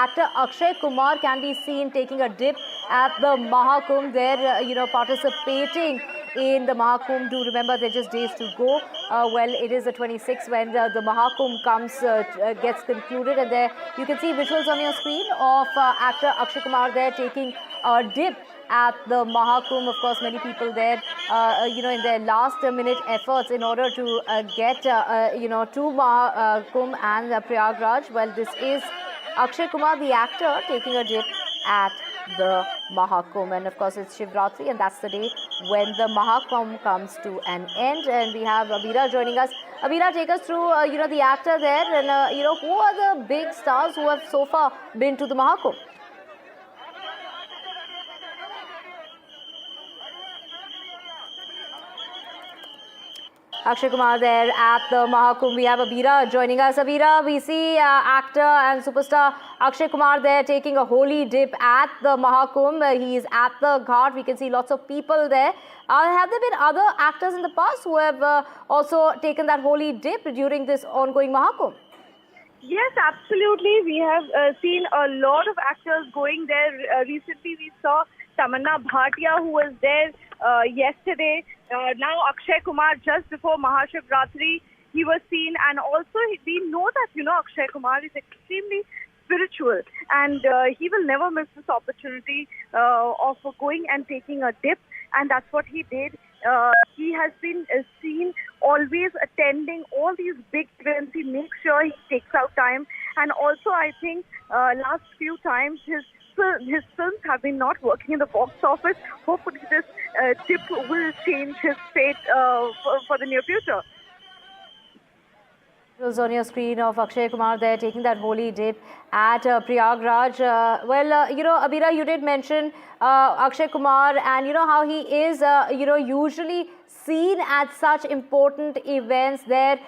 actor Akshay Kumar can be seen taking a dip at the Mahakumbh. They're, participating in the Mahakumbh. Do remember, they're just days to go. Well, it is the 26th when the Mahakumbh gets concluded, and there you can see visuals on your screen of actor Akshay Kumar there taking a dip at the Mahakumbh. Of course, many people there, in their last-minute efforts in order to get, to Mahakumbh and Prayagraj. Well, this is Akshay Kumar, the actor, taking a dip at the Mahakumbh. And of course, it's Shivratri, and that's the day when the Mahakumbh comes to an end. And we have Abira joining us. Abira, take us through, the actor there, and, who are the big stars who have so far been to the Mahakumbh? Akshay Kumar there at the Mahakumbh. We have Abira joining us. Abira, we see actor and superstar Akshay Kumar there taking a holy dip at the Mahakumbh. He is at the ghat. We can see lots of people there. Have there been other actors in the past who have also taken that holy dip during this ongoing Mahakumbh? Yes, absolutely. We have seen a lot of actors going there. Recently, we saw Tamanna Bhatia, who was there yesterday. Now Akshay Kumar, just before Mahashivratri, he was seen. And also, we know that, Akshay Kumar is extremely spiritual. And he will never miss this opportunity of going and taking a dip. And that's what he did. He has been seen always attending all these big events. He makes sure he takes out time. And also, I think last few times his films have been not working in the box office. Hopefully this tip will change his fate for the near future. Visuals on your screen of Akshay Kumar there taking that holy dip at Prayagraj. Abira, you did mention Akshay Kumar and how he is, usually seen at such important events there.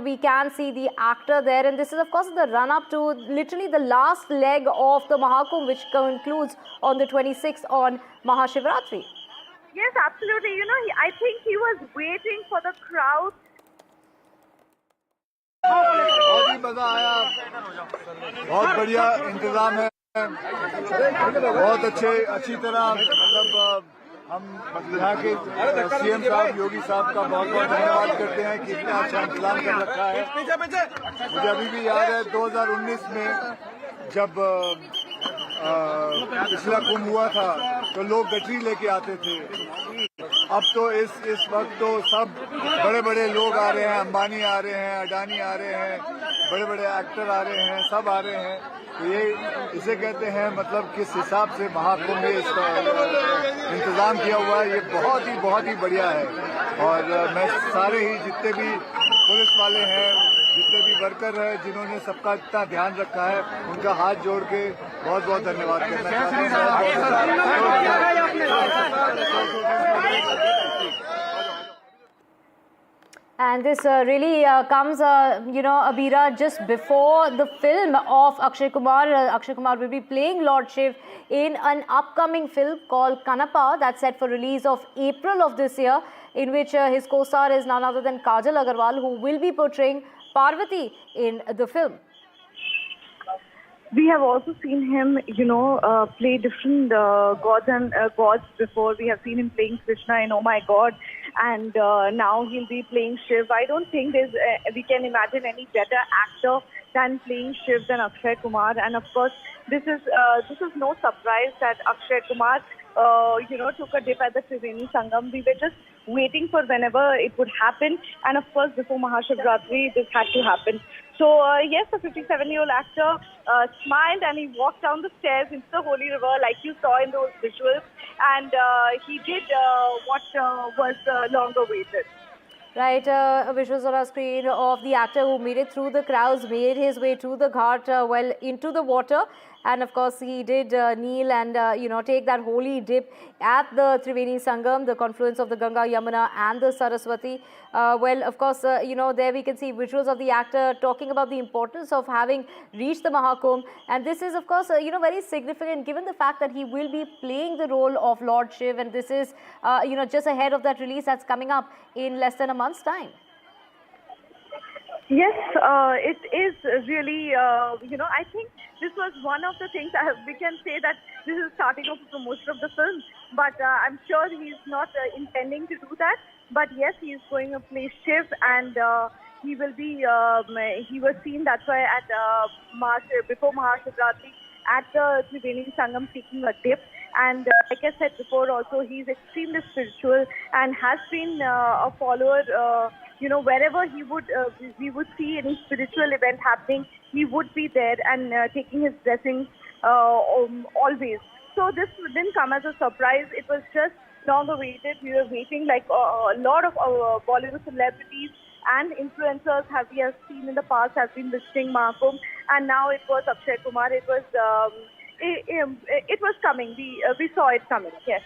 We can see the actor there, and this is of course the run-up to literally the last leg of the Mahakumbh, which concludes on the 26th on Mahashivratri. Yes, absolutely. I think he was waiting for the crowd. बहुत ही मजा आया, बहुत बढ़िया इंतजाम है, बहुत अच्छी तरह मतलब हम यहाँ के सीएम साहब योगी साहब का बहुत बहुत धन्यवाद करते हैं कि इतना अच्छा इंतजाम कर रखा है। मुझे अभी भी याद है 2019 में जब पिछला कुंभ हुआ था तो लोग गठरी लेके आते थे। अब तो इस वक्त तो सब बड़े बड़े लोग आ रहे हैं, अंबानी आ रहे हैं, अडानी आ रहे हैं, बड़े बड़े एक्टर आ रहे हैं, सब आ रहे हैं। तो ये इसे कहते हैं मतलब किस हिसाब से महाकुंभ में इसका इंतजाम किया हुआ है, ये बहुत ही बढ़िया है। और मैं सारे ही जितने भी पुलिस वाले हैं, जितने भी वर्कर हैं, जिन्होंने सबका इतना ध्यान रखा है, उनका हाथ जोड़ के बहुत बहुत धन्यवाद करना चाहता हूँ। And this really comes, Abira, just before the film of Akshay Kumar. Akshay Kumar will be playing Lord Shiv in an upcoming film called Kanapa that's set for release of April of this year, in which his co-star is none other than Kajal Agarwal, who will be portraying Parvati in the film. We have also seen him, play different gods before. We have seen him playing Krishna in Oh My God, and now he'll be playing Shiv. I don't think we can imagine any better actor than playing Shiv than Akshay Kumar. And of course, this is no surprise that Akshay Kumar, took a dip at the Triveni Sangam. We were just waiting for whenever it would happen, and of course, before Mahashivratri, this had to happen. So, yes, the 57-year-old actor smiled and he walked down the stairs into the holy river like you saw in those visuals. And he did what was long awaited. Right, visuals on our screen of the actor who made it through the crowds, made his way through the ghat, into the water. And of course, he did kneel and, take that holy dip at the Triveni Sangam, the confluence of the Ganga, Yamuna and the Saraswati. Of course, there we can see visuals of the actor talking about the importance of having reached the Mahakumbh. And this is, of course, very significant given the fact that he will be playing the role of Lord Shiv. And this is, just ahead of that release that's coming up in less than a month's time. Yes, it is really, I think this was one of the things we can say that this is starting of the promotion of the film, but I'm sure he's not intending to do that. But yes, he's going to play Shiv and he will be, he was seen, that's why at before Mahashivratri at the Triveni Sangam taking a dip. And like I said before also, he's extremely spiritual and has been a follower, wherever we would see any spiritual event happening, he would be there and taking his blessings always. So this didn't come as a surprise. It was just long awaited. We were waiting like a lot of Bollywood celebrities and influencers we have seen in the past have been visiting Mahakumbh, and now it was Akshay Kumar. It was coming. We saw it coming. Yes.